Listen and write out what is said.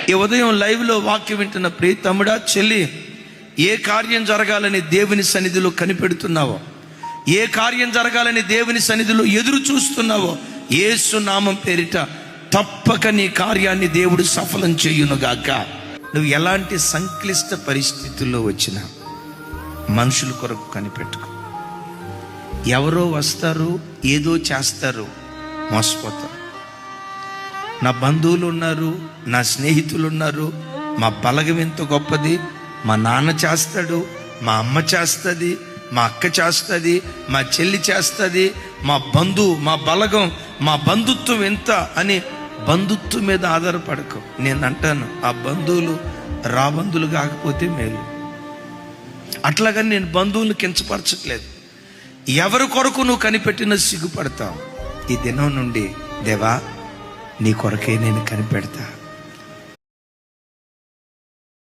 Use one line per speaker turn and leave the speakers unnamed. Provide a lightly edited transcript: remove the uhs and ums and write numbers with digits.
ఈ ఉదయం లైవ్లో వాక్యం వింటున్న ప్రియ తమ్ముడా, చెల్లి, ఏ కార్యం జరగాలని దేవుని సన్నిధిలో కనిపెడుతున్నావో, ఏ కార్యం జరగాలని దేవుని సన్నిధిలో ఎదురు చూస్తున్నావో, యేసు నామం పేరిట తప్పక నీ కార్యాన్ని దేవుడు సఫలం చేయునుగాక. నువ్వు ఎలాంటి సంక్లిష్ట పరిస్థితుల్లో వచ్చినా మనుషుల కొరకు కనిపెట్టుకో. ఎవరో వస్తారు, ఏదో చేస్తారు, మోసపోతారు. నా బంధువులు ఉన్నారు, నా స్నేహితులు ఉన్నారు, మా బలగం ఎంత గొప్పది, మా నాన్న చేస్తాడు, మా అమ్మ చేస్తుంది, మా అక్క చేస్తుంది, మా చెల్లి చేస్తుంది, మా బలగం, మా బంధుత్వం ఎంత అని బంధుత్వం మీద ఆధారపడకు. నేను అంటాను, ఆ బంధువులు రాబంధువులు కాకపోతే మేలు. అట్లాగని నేను బంధువులను కించపరచట్లేదు. ఎవరి కొరకు నువ్వు కనిపెట్టినా సిగ్గుపడతావు. ఈ దినం నుండి దేవా, నీ కొరకే నేను కనిపెడతా.